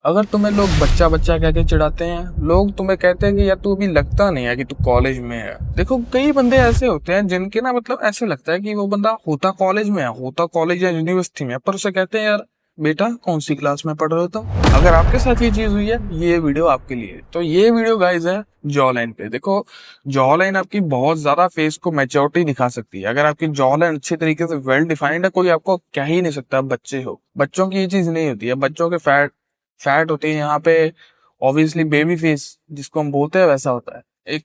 अगर तुम्हें लोग बच्चा बच्चा कह के चिढ़ाते हैं, लोग तुम्हें कहते हैं कि यार तू अभी लगता नहीं है कि तू कॉलेज में है। देखो कई बंदे ऐसे होते हैं जिनके ना मतलब ऐसे लगता है कि वो बंदा होता कॉलेज में है, होता कॉलेज या यूनिवर्सिटी में, पर उसे कहते हैं यार बेटा कौन सी क्लास में पढ़ रहे हो तुम। अगर आपके साथ ये चीज हुई है, ये वीडियो आपके लिए। तो ये वीडियो गाइज है जॉ लाइन पे। देखो जॉ लाइन आपकी बहुत ज्यादा फेस को मैच्योरिटी दिखा सकती है। अगर आपकी जॉ लाइन अच्छे तरीके से वेल डिफाइंड है, कोई आपको कह ही नहीं सकता बच्चे हो। बच्चों की ये चीज नहीं होती है, बच्चों के फैट फैट होती है यहाँ पे। ऑब्वियसली बेबी फेस जिसको हम बोलते हैं वैसा होता है। एक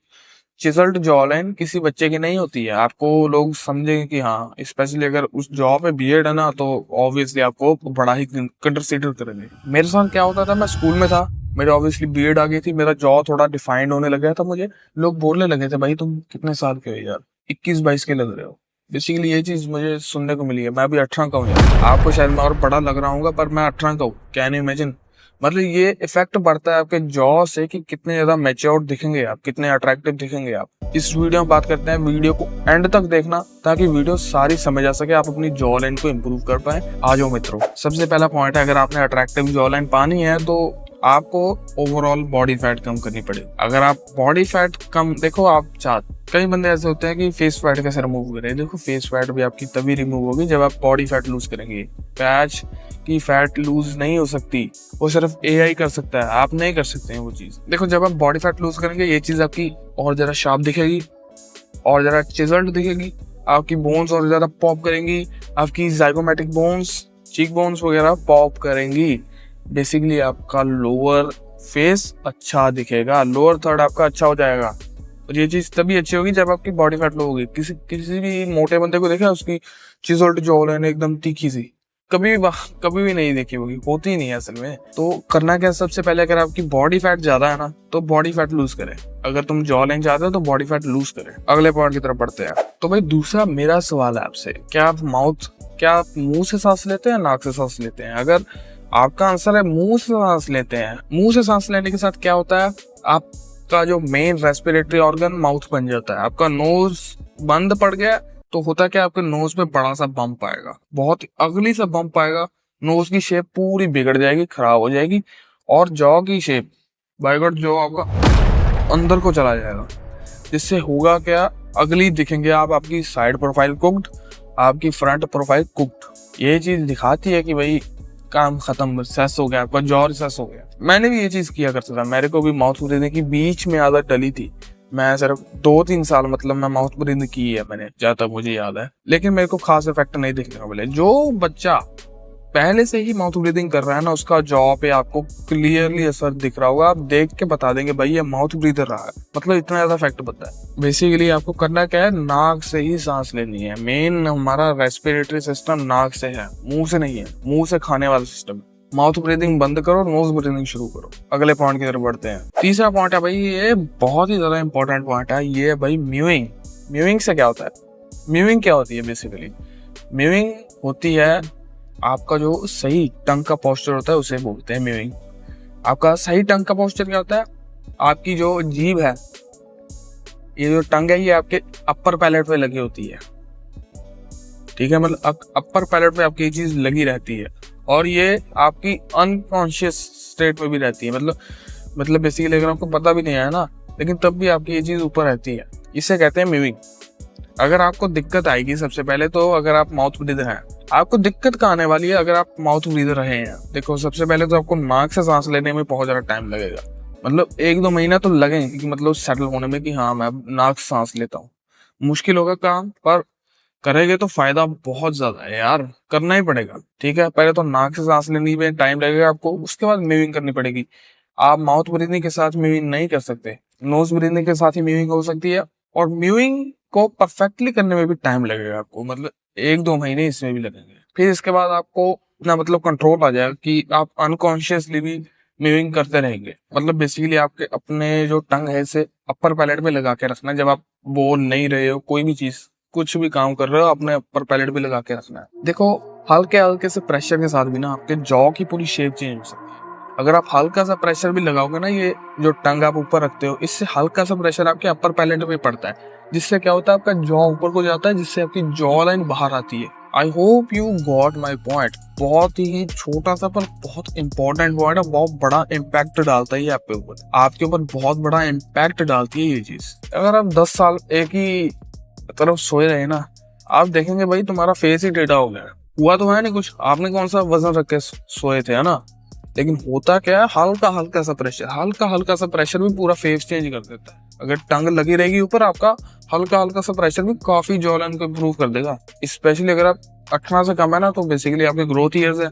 चिजल्ड जॉ लाइन किसी बच्चे की नहीं होती है। आपको लोग समझेंगे कि हाँ, स्पेशली अगर उस जॉ पे बियर्ड है ना, तो ऑब्वियसली आपको बड़ा ही कंसिडर करेंगे। मेरे साथ क्या होता था, मैं स्कूल में था, मेरे ऑब्वियसली बियर्ड आ गई थी, मेरा जॉ थोड़ा डिफाइंड होने लग गया था। मुझे लोग बोलने लगे थे भाई तुम कितने साल के हो यार, 21-22 के लग रहे हो। बेसिकली ये चीज मुझे सुनने को मिली है। मैं अभी 18 का हूँ यार, आपको शायद मैं और बड़ा लग रहा हूँ पर मैं 18 का हूँ। Can you imagine. मतलब ये इफेक्ट पड़ता है आपके जॉ से कि कितने ज्यादा मैच्योर्ड दिखेंगे आप, कितने अट्रैक्टिव दिखेंगे आप। इस वीडियो में बात करते हैं, वीडियो को एंड तक देखना ताकि वीडियो सारी समझ आ सके, आप अपनी जॉ लाइन को इम्प्रूव कर पाए। आ जाओ मित्रों, सबसे पहला पॉइंट है, अगर आपने अट्रैक्टिव जॉ लाइन पानी है तो आपको ओवरऑल बॉडी फैट कम करनी पड़ेगी। अगर आप बॉडी फैट कम, देखो आप कई बंदे ऐसे होते हैं कि फेस फैट कैसे रिमूव करें। देखो फेस फैट भी आपकी तभी रिमूव होगी जब आप बॉडी फैट लूज करेंगे। पैच की फैट लूज नहीं हो सकती, वो सिर्फ एआई कर सकता है, आप नहीं कर सकते हैं वो चीज। देखो जब आप बॉडी फैट लूज करेंगे, ये चीज आपकी और जरा शार्प दिखेगी, और जरा चिजल्ड दिखेगी, आपकी बोन्स और ज्यादा पॉप करेंगी, आपकी जाइगोमेटिक बोन्स, चीक बोन्स वगैरह पॉप करेंगी। बेसिकली आपका लोअर फेस अच्छा दिखेगा, लोअर थर्ड आपका अच्छा हो जाएगा। और ये चीज तभी अच्छी होगी जब आपकी बॉडी फैट लो होगी। किसी भी मोटे बंदे को देखा, उसकी चिजल्ड जॉ लाइन एकदम तीखी सी, कभी भी नहीं देखी होगी, होती ही नहीं है असल में। तो करना क्या, सबसे पहले अगर आपकी बॉडी फैट ज्यादा है ना, तो बॉडी फैट लूज करें। अगर तुम जॉ लाइन चाहते हो तो बॉडी फैट लूज करें। अगले पॉइंट की तरफ बढ़ते हैं। तो भाई दूसरा मेरा सवाल है आपसे, क्या आप मुंह से सांस लेते हैं, नाक से सांस लेते हैं? अगर आपका आंसर है मुंह से सांस लेते हैं, मुंह से सांस लेने के साथ क्या होता है, आपका जो मेन रेस्पिरेटरी ऑर्गन माउथ बन जाता है। आपका नोज बंद पड़ गया तो होता क्या, आपके नोज पे बड़ा सा बम्प आएगा, बहुत अगली सा बम्प आएगा। नोज की शेप पूरी बिगड़ जाएगी, खराब हो जाएगी, और जॉ की शेप बाय गॉड जॉ आपका अंदर को चला जाएगा। जिससे होगा क्या, अगली दिखेंगे आप, आपकी साइड प्रोफाइल कुक्ड, आपकी फ्रंट प्रोफाइल कुक्ड। ये चीज दिखाती है कि भाई काम खत्म, सेस हो गया, आपका जॉ रिसेस हो गया। मैंने भी ये चीज किया करता था, मेरे को भी माउथ ब्रीदिंग की बीच में आदत डली थी। मैं सिर्फ 2-3 साल मतलब मैं माउथ ब्रीदिंग की है मैंने, जहाँ तक मुझे याद है, लेकिन मेरे को खास इफेक्ट नहीं दिखने को मिले। जो बच्चा पहले से ही माउथ ब्रीदिंग कर रहा है ना, उसका जॉ पे आपको क्लियरली असर दिख रहा होगा। आप देख के बता देंगे भाई ये माउथ ब्रीदर रहा है, मतलब इतना ज्यादा इफेक्ट पता है। बेसिकली आपको करना क्या है, नाक से ही सांस लेनी है। मेन हमारा रेस्पिरेटरी सिस्टम नाक से है, मुंह से नहीं है। मुंह से खाने वाला सिस्टम। माउथ ब्रीदिंग बंद करो, नोज ब्रीदिंग शुरू करो। अगले पॉइंट की तरफ बढ़ते हैं। तीसरा पॉइंट है भाई, ये बहुत ही ज्यादा इंपॉर्टेंट पॉइंट है, ये है भाई म्यूइंग। म्यूइंग से क्या होता है? म्यूइंग क्या होती है? बेसिकली म्यूइंग होती है आपका जो सही टंग का पोस्चर होता है, उसे बोलते हैं म्यूइंग। आपका सही टंग का पोस्चर क्या होता है, आपकी जो जीभ है, ये जो टंग है, ये आपके अपर पैलेट पे लगी होती है, ठीक है। मतलब अपर पैलेट पे आपकी ये चीज लगी रहती है, और ये आपकी अनकॉन्शियस स्टेट में भी रहती है। मतलब बेसिकली अगर आपको पता भी नहीं है ना, लेकिन तब भी आपकी ये चीज ऊपर रहती है। इसे कहते हैं म्यूइंग। अगर आपको दिक्कत आएगी, सबसे पहले तो अगर आप माउथ ब्रीदर हैं, आपको दिक्कत कहाँ आने वाली है अगर आप माउथ ब्रीदर रहे हैं? देखो सबसे पहले तो आपको नाक से सांस लेने में बहुत ज्यादा टाइम लगेगा, मतलब 1-2 महीना तो लगेंगे कि मतलब सेटल होने में कि हाँ मैं नाक से सांस लेता हूँ। मुश्किल होगा काम, पर करेंगे तो फायदा बहुत ज्यादा है यार, करना ही पड़ेगा, ठीक है। पहले तो नाक से सांस लेने में टाइम लगेगा आपको, उसके बाद म्यूइंग करनी पड़ेगी। आप माउथ ब्रीदिंग के साथ म्यूइंग नहीं कर सकते, नोज ब्रीदिंग के साथ ही म्यूइंग हो सकती है। और म्यूइंग को परफेक्टली करने में भी टाइम लगेगा आपको, मतलब 1-2 महीने इसमें भी लगेंगे। फिर इसके बाद आपको इतना मतलब कंट्रोल आ जाएगा कि आप अनकॉन्शियसली भी म्यूइंग करते रहेंगे। मतलब बेसिकली आपके अपने जो टंग है इसे अपर पैलेट में लगा के रखना है। जब आप बोल नहीं रहे हो, कोई भी चीज, कुछ भी काम कर रहे हो, अपने अपर पैलेट पे लगा के रखना है। देखो हल्के हल्के से प्रेशर के साथ भी ना आपके जॉ की पूरी शेप चेंज हो सकती है। अगर आप हल्का सा प्रेशर भी लगाओगे ना, ये जो टंग आप ऊपर रखते हो, इससे हल्का सा प्रेशर आपके अपर पैलेट पे पड़ता है, जिससे क्या होता है आपका जॉ ऊपर को जाता है, जिससे आपकी जॉ लाइन बाहर आती है। I hope you got my point. बहुत ही छोटा सा पर बहुत इंपॉर्टेंट पॉइंट है, बहुत बड़ा इम्पैक्ट डालता है आपके ऊपर, आपके ऊपर बहुत बड़ा इम्पैक्ट डालती है ये चीज। अगर आप 10 साल एक ही तरफ सोए रहे ना, आप देखेंगे भाई तुम्हारा फेस ही टेढ़ा हो गया। हुआ तो है नहीं कुछ, आपने कौन सा वजन रख के सोए थे, है ना। लेकिन होता क्या है, हल्का हल्का सा प्रेशर भी पूरा फेस चेंज कर देता है। अगर टंग लगी रहेगी ऊपर, आपका हल्का हल्का सा प्रेशर भी काफी जॉ लाइन को इम्प्रूव कर देगा। स्पेशली अगर आप 18 से कम है ना, तो बेसिकली आपके ग्रोथ ईयर्स है,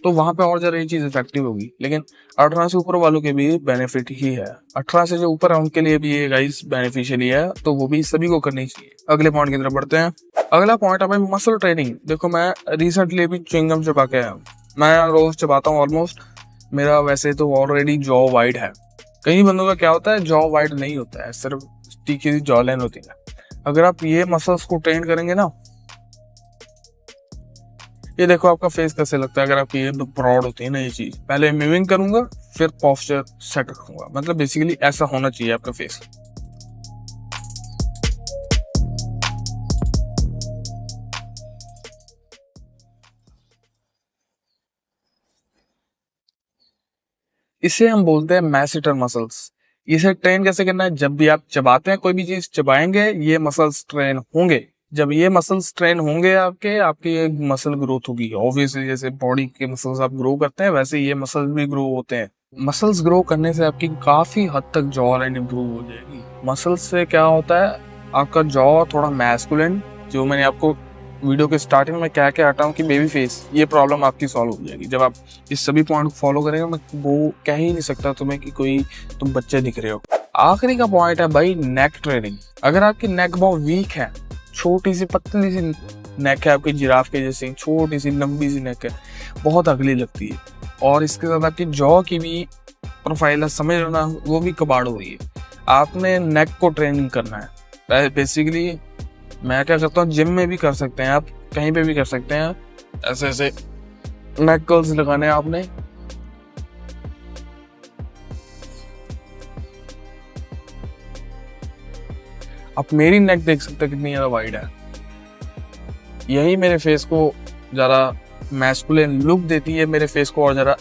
तो वहां पे और ज्यादा ये चीज इफेक्टिव होगी। लेकिन 18 से ऊपर वालों के भी बेनिफिट ही है, 18 से जो ऊपर है उनके लिए भी ये गाइस बेनिफिशियली है, तो वो भी सभी को करनी चाहिए। अगले पॉइंट की तरफ बढ़ते हैं। अगला पॉइंट है भाई मसल ट्रेनिंग। देखो मैं रिसेंटली भी च्युइंगम चबा के आया हूँ, मैं रोज चबाता हूँ ऑलमोस्ट। मेरा वैसे तो ऑलरेडी जॉ वाइड है, कई बंदों का क्या होता है जॉ वाइड नहीं होता है, सिर्फ तीखी सी जॉ लाइन होती है। अगर आप ये मसल्स को ट्रेन करेंगे ना, ये देखो आपका फेस कैसे लगता है अगर आपकी ये ब्रॉड होती है ना ये चीज। पहले मूविंग करूंगा फिर पॉस्चर सेट रखूंगा, मतलब बेसिकली ऐसा होना चाहिए आपका फेस। इसे हम बोलते हैं मैसेटर मसल्स। इसे ट्रेन कैसे करना है, जब भी आप चबाते हैं कोई भी चीज चबाएंगे ये मसल्स ट्रेन होंगे। जब ये मसल्स ट्रेन होंगे आपके, आपकी एक मसल ग्रोथ होगी। ऑब्वियसली जैसे बॉडी के मसल्स आप ग्रो करते हैं, वैसे ये मसल्स भी ग्रो होते हैं। मसल्स ग्रो करने से आपकी काफी हद तक जॉ लाइन इंप्रूव हो जाएगी। मसल्स से क्या होता है, आपका जॉ थोड़ा मैस्कुलिन, जो मैंने आपको वीडियो के स्टार्टिंग में क्या क्या हटाऊं कि बेबी फेस, ये प्रॉब्लम आपकी सॉल्व हो जाएगी जब आप इस सभी पॉइंट को फॉलो करेंगे। मैं वो कह ही नहीं सकता तुम्हें कि कोई तुम बच्चे दिख रहे हो। आखिरी का पॉइंट है भाई नेक ट्रेनिंग। अगर आपकी नेक बहुत वीक है, छोटी सी पतली सी नेक है आपकी, जिराफ के जैसी छोटी सी लंबी सी नेक है, बहुत अगली लगती है, और इसके साथ आपकी जॉ की भी प्रोफाइल है, समझ लो ना, वो भी कबाड़ हो रही है। आपने नेक को ट्रेनिंग करना है। बेसिकली मैं क्या करता हूँ, जिम में भी कर सकते हैं आप, कहीं पे भी कर सकते हैं, ऐसे ऐसे नेक कर्ल्स लगाने हैं आपने। आप मेरी नेक देख सकते हैं कितनी ज्यादा वाइड है, यही मेरे फेस को ज्यादा मैस्कुलिन लुक देती है, मेरे फेस को और ज्यादा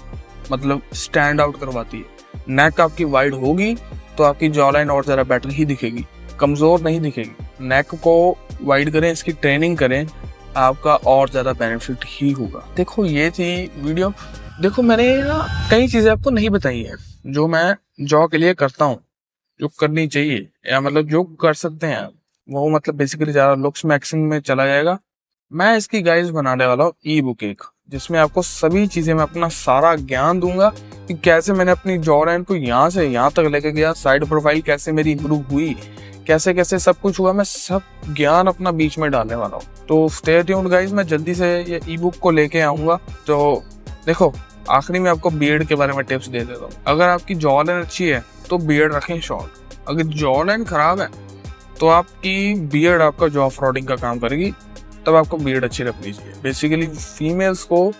मतलब स्टैंड आउट करवाती है। नेक आपकी वाइड होगी तो आपकी जॉ लाइन और ज्यादा बेटर ही दिखेगी, कमजोर नहीं दिखेगी। नेक को वाइड करें, इसकी ट्रेनिंग करें, आपका और ज्यादा बेनिफिट ही होगा। देखो ये थी वीडियो। देखो मैंने ना कई चीजें आपको नहीं बताई है जो मैं जॉ के लिए करता हूँ, जो करनी चाहिए या मतलब जो कर सकते हैं वो, मतलब बेसिकली ज्यादा लुक्स मैक्सिंग में चला जाएगा। मैं इसकी गाइड बनाने वाला हूँ ई बुक एक, जिसमें आपको सभी चीजें, मैं अपना सारा ज्ञान दूंगा कि कैसे मैंने अपनी जॉ लाइन को यहाँ से यहाँ तक लेके गया, साइड प्रोफाइल कैसे मेरी इंप्रूव हुई, कैसे कैसे सब कुछ हुआ, मैं सब ज्ञान अपना बीच में डालने वाला हूँ। तो स्टे ट्यून्ड गाइस, मैं जल्दी से ये ई बुक को लेके आऊंगा। तो देखो आखिरी में आपको बियर्ड के बारे में टिप्स दे देता हूँ। अगर आपकी जॉ लाइन अच्छी है तो बियर्ड रखें शॉर्ट, अगर जॉ लाइन खराब है तो आपकी बियर्ड आपका जॉ फ्रॉडिंग का काम करेगी, तब आपको बियर्ड अच्छी रखनी चाहिए। बेसिकली फीमेल्स को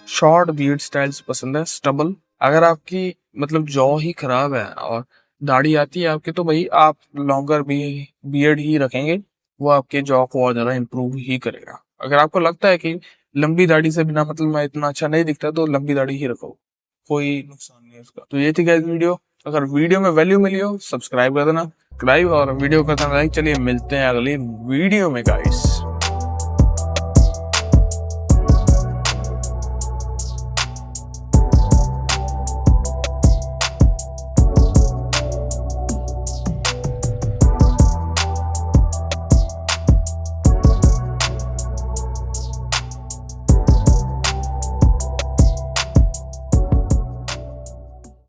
शॉर्ट बियर्ड स्टाइल्स पसंद है, स्टबल। अगर आपकी मतलब जॉ ही खराब है और दाढ़ी आती है आपकी, तो भाई आप लॉन्गर भी बियर्ड ही रखेंगे, वो आपके जॉ को और ज्यादा इंप्रूव ही करेगा। अगर आपको लगता है कि लंबी दाढ़ी से बिना मतलब मैं इतना अच्छा नहीं दिखता, तो लंबी दाढ़ी ही रखो, कोई नुकसान नहीं है उसका। तो ये थी गाइस वीडियो। अगर वीडियो में वैल्यू मिली हो सब्सक्राइब कर देना, और वीडियो का लाइक। चलिए मिलते हैं अगली वीडियो में गाइस।